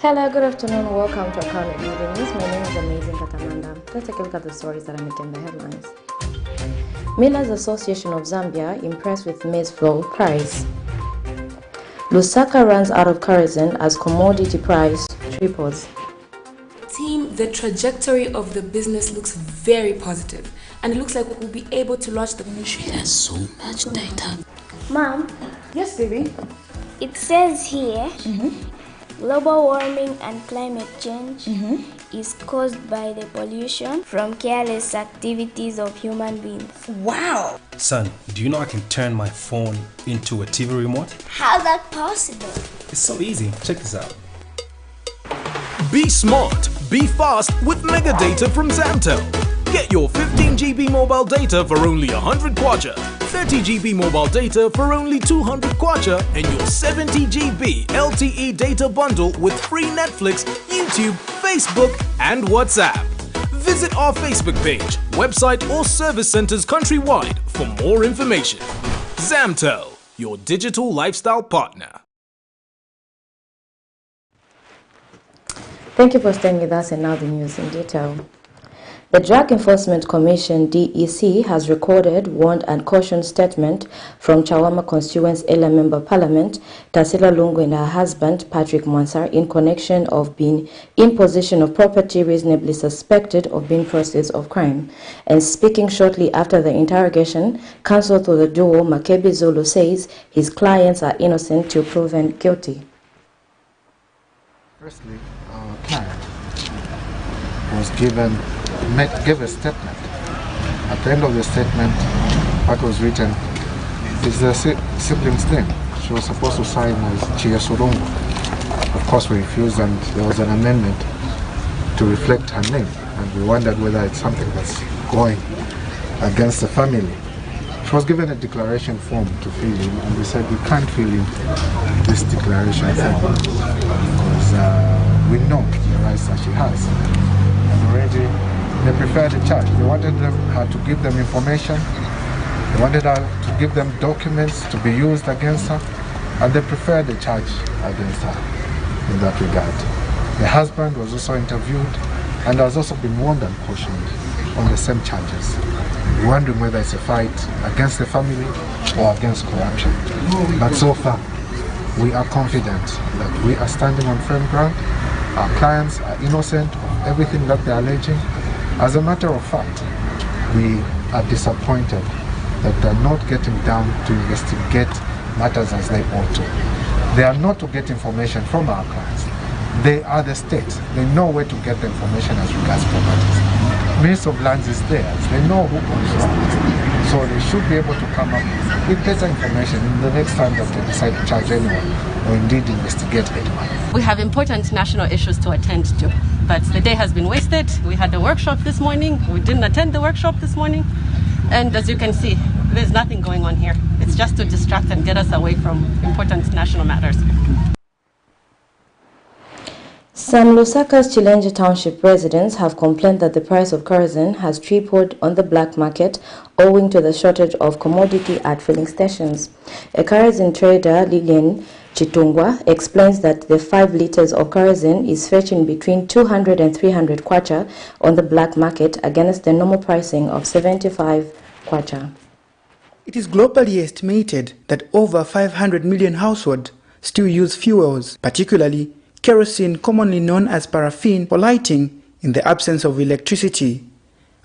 Hello, good afternoon. Welcome to Camnet News. My name is Amazing Katamanda. Let's take a look at the stories that are making the headlines. Millers Association of Zambia impressed with maize flour price. LUSAKA runs out of kerosene as commodity price triples. Team, the trajectory of the business looks very positive, and it looks like we'll be able to launch the ministry. There's so much data. Mom? Yes, baby? It says here, global warming and climate change is caused by the pollution from careless activities of human beings. Wow! Son, do you know I can turn my phone into a TV remote? How's that possible? It's so easy. Check this out. Be smart, be fast with mega data from Zamtel. Get your 15 GB mobile data for only 100 kwacha, 30 GB mobile data for only 200 kwacha, and your 70 GB LTE data bundle with free Netflix, YouTube, Facebook, and WhatsApp. Visit our Facebook page, website, or service centers countrywide for more information. Zamtel, your digital lifestyle partner. Thank you for staying with us, and now the news in detail. The Drug Enforcement Commission, DEC, has recorded, warned and cautioned statement from Chawama Constituents Ela Member Parliament, Tasila Lungu, and her husband, Patrick Mwansar, in connection of being in possession of property reasonably suspected of being proceeds of crime. And speaking shortly after the interrogation, counsel to the duo, Makebi Zulu, says his clients are innocent till proven guilty. Firstly, our client was gave a statement. At the end of the statement, what was written is the sibling's name. She was supposed to sign as Chia Surungu. Of course, we refused, and there was an amendment to reflect her name, and we wondered whether it's something that's going against the family. She was given a declaration form to fill in, and we said we can't fill in this declaration form because we know the rights that she has. And already they preferred the charge. They wanted her to give them information. They wanted her to give them documents to be used against her, and they preferred the charge against her in that regard. The husband was also interviewed and has also been warned and cautioned on the same charges. We're wondering whether it's a fight against the family or against corruption. But so far, we are confident that we are standing on firm ground. Our clients are innocent of everything that they are alleging. As a matter of fact, we are disappointed that they are not getting down to investigate matters as they ought to. They are not to get information from our clients. They are the state. They know where to get the information as regards properties. Minister of Lands is theirs. They know who owns the state. So they should be able to come up with better information in the next time that they decide to charge anyone or indeed investigate anyone. We have important national issues to attend to, but the day has been wasted. We had a workshop this morning. We didn't attend the workshop this morning. And as you can see, there's nothing going on here. It's just to distract and get us away from important national matters. Some Lusaka's Chilenje Township residents have complained that the price of kerosene has tripled on the black market owing to the shortage of commodity at filling stations. A kerosene trader, Lilian Chitungwa, explains that the 5 liters of kerosene is fetching between 200 and 300 kwacha on the black market against the normal pricing of 75 kwacha. It is globally estimated that over 500 million households still use fuels, particularly kerosene, commonly known as paraffin, for lighting in the absence of electricity,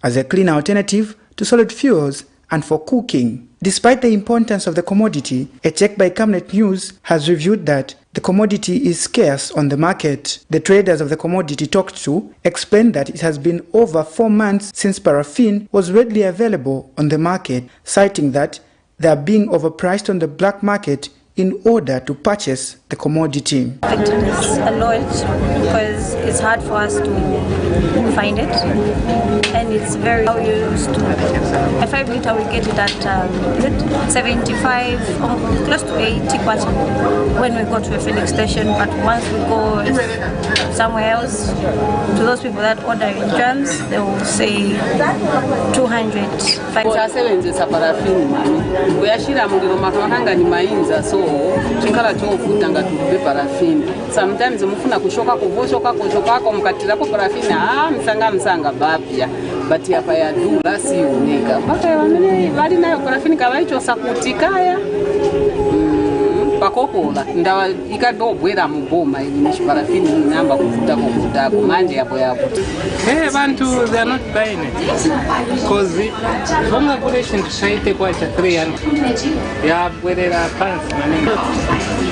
as a clean alternative to solid fuels and for cooking. Despite the importance of the commodity, a check by Camnet News has revealed that the commodity is scarce on the market. The traders of the commodity talked to explained that it has been over 4 months since paraffin was readily available on the market, citing that they are being overpriced on the black market in order to purchase the commodity. It is annoyed because it's hard for us to find it, and it's very how you used to. A 5 liter we get it at 75, close to 80 kwacha when we go to a filling station. But once we go somewhere else, to those people that order in drums, they will say 200. chikala chofuta nga tube parafini. Sometimes mufuna kushoka kushokako mukatirapo parafini msanga bapya. But yapa ya dula si unika. Mpaka ya wamene wali nayo parafini kawaichosa kutikaya. Pakokola ndawa ikadobwera muboma ili parafini namba kufuta kumanje yapo. Hey, bantu, they are not buying it because from the population to Shaite kwacha 300 ya bwerera pansi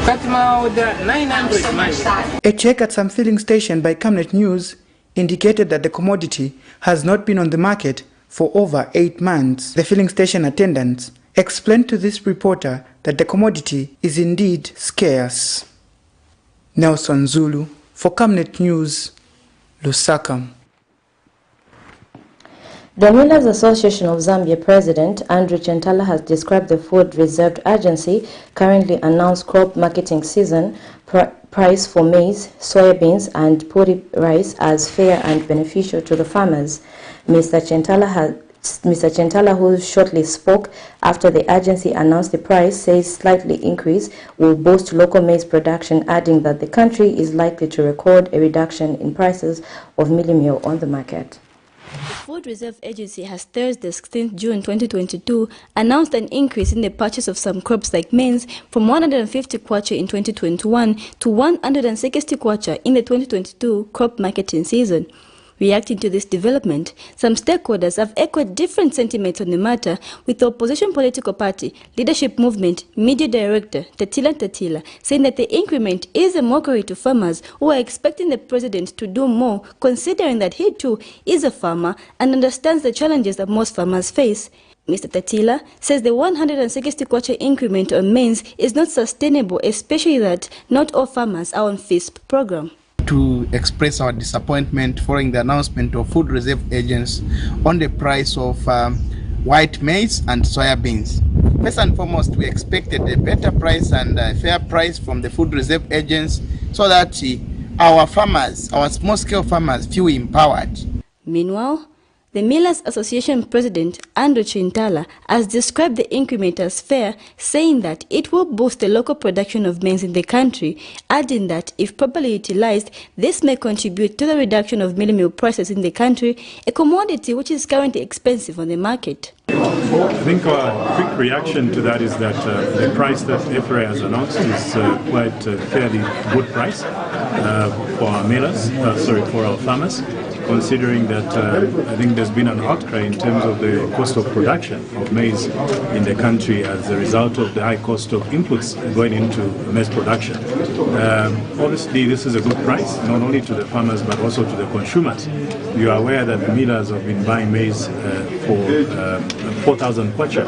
katima order 900 miles. A check at some filling station by Camnet News indicated that the commodity has not been on the market for over 8 months. The filling station attendants explained to this reporter that the commodity is indeed scarce. Nelson Zulu for Camnet News, Lusaka. The Millers Association of Zambia President Andrew Chentala has described the Food Reserve Agency currently announced crop marketing season price for maize, soybeans and puri rice as fair and beneficial to the farmers. Mr. Chentala, who shortly spoke after the agency announced the price, says slightly increase will boost local maize production, adding that the country is likely to record a reduction in prices of mealie meal on the market. The Food Reserve Agency has Thursday, 16th June 2022, announced an increase in the purchase of some crops like maize from 150 kwacha in 2021 to 160 kwacha in the 2022 crop marketing season. Reacting to this development, some stakeholders have echoed different sentiments on the matter, with the opposition political party leadership movement media director Tatila saying that the increment is a mockery to farmers who are expecting the president to do more, considering that he too is a farmer and understands the challenges that most farmers face. Mr. Tatila says the 160 kwacha increment on maize is not sustainable, especially that not all farmers are on FISP program. To express our disappointment following the announcement of Food Reserve Agents on the price of white maize and soybeans. First and foremost, we expected a better price and a fair price from the Food Reserve Agents so that our farmers, our small-scale farmers, feel empowered. Meanwhile, the Millers Association President Andrew Chentala has described the increment as fair, saying that it will boost the local production of maize in the country, adding that if properly utilized, this may contribute to the reduction of mealie meal prices in the country, a commodity which is currently expensive on the market. I think our quick reaction to that is that the price that FRA has announced is quite a fairly good price for our millers, for our farmers, considering that I think there's been an outcry in terms of the cost of production of maize in the country as a result of the high cost of inputs going into maize production. Obviously, this is a good price, not only to the farmers but also to the consumers. You are aware that the millers have been buying maize for 4,000 kwacha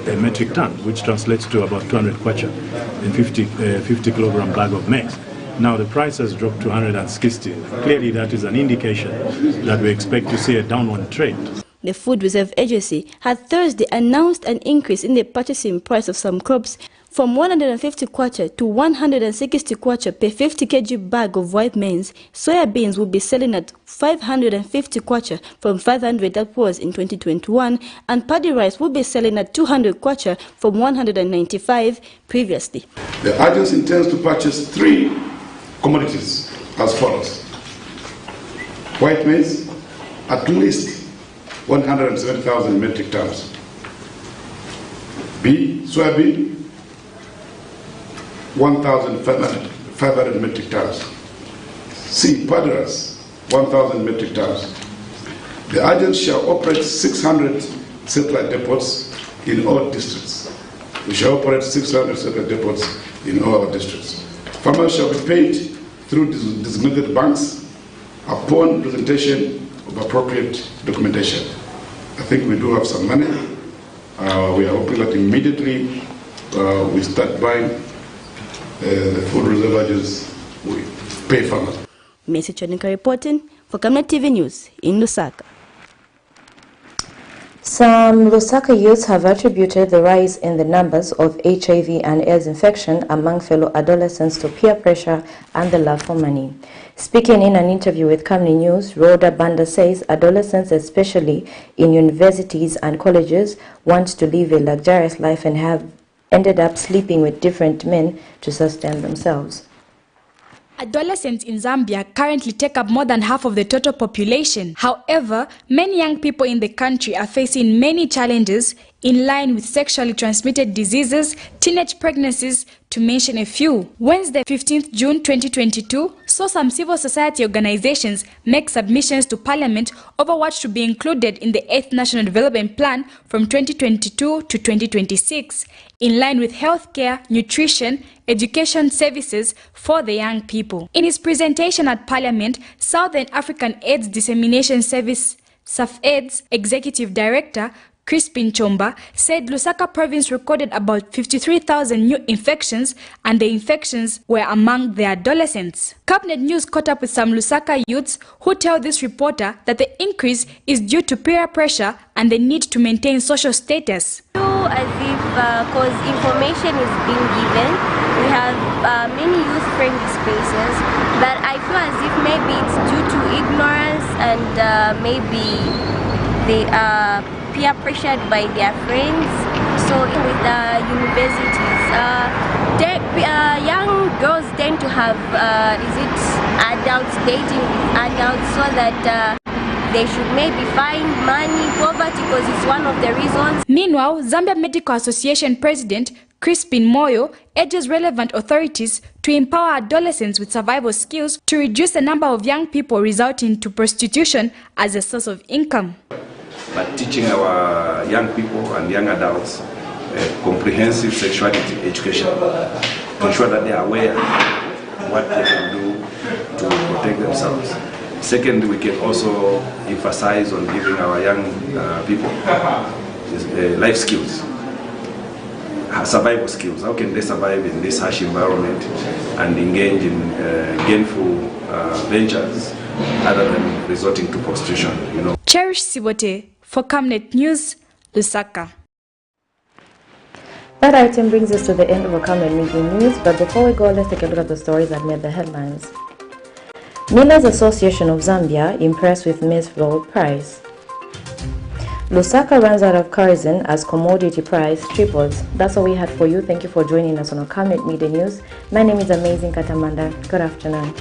a metric ton, which translates to about 200 kwacha in 50 kilogram bag of maize. Now the price has dropped to 160. Clearly that is an indication that we expect to see a downward trend. The Food Reserve Agency had Thursday announced an increase in the purchasing price of some crops from 150 kwacha to 160 kwacha per 50 kg bag of white maize. Soybeans will be selling at 550 kwacha from 500 upwards in 2021, and paddy rice will be selling at 200 kwacha from 195 previously. The agency intends to purchase 3 commodities as follows: white maize, at least 170,000 metric tons. B, soybean, 1,500 metric tons. C, paddy rice, 1,000 metric tons. The agency shall operate 600 satellite depots in all districts. We shall operate 600 satellite depots in all our districts. Farmers shall be paid through designated banks upon presentation of appropriate documentation. I think we do have some money. We are hoping that immediately we start buying the food reserve agents, we pay farmers. Messi Chonika reporting for Camnet TV News in Lusaka. Some Lusaka youths have attributed the rise in the numbers of HIV and AIDS infection among fellow adolescents to peer pressure and the love for money. Speaking in an interview with Camnet News, Rhoda Banda says adolescents, especially in universities and colleges, want to live a luxurious life and ended up sleeping with different men to sustain themselves. Adolescents in Zambia currently take up more than half of the total population. However, many young people in the country are facing many challenges in line with sexually transmitted diseases, teenage pregnancies, to mention a few. Wednesday, 15th June 2022, saw some civil society organizations make submissions to Parliament over what should be included in the 8th National Development Plan from 2022 to 2026, in line with healthcare, nutrition, education services for the young people. In his presentation at Parliament, Southern African AIDS Dissemination Service, SAF-AIDS Executive Director Crispin Chomba said Lusaka province recorded about 53,000 new infections, and the infections were among the adolescents. Camnet News caught up with some Lusaka youths who tell this reporter that the increase is due to peer pressure and the need to maintain social status. As if because information is being given, we have many youth-friendly spaces, but I feel as if maybe it's due to ignorance and maybe they are peer pressured by their friends. So with universities, young girls tend to have adults dating with adults, so that they should maybe find money, poverty, because it's one of the reasons. Meanwhile, Zambia Medical Association President Crispin Moyo urges relevant authorities to empower adolescents with survival skills to reduce the number of young people resorting to prostitution as a source of income. But teaching our young people and young adults comprehensive sexuality education to ensure that they are aware of what they can do to protect themselves. Second, we can also emphasize on giving our young people life skills, survival skills. How can they survive in this harsh environment and engage in gainful ventures other than resorting to prostitution, you know. Cherish Sibote for Camnet News, Lusaka. That item brings us to the end of our Camnet Media News, but before we go, let's take a look at the stories that made the headlines. Millers Association of Zambia impressed with maize flour price. Lusaka runs out of kerosene as commodity price triples. That's all we had for you. Thank you for joining us on our Camnet Media News. My name is Amazing Katamanda. Good afternoon.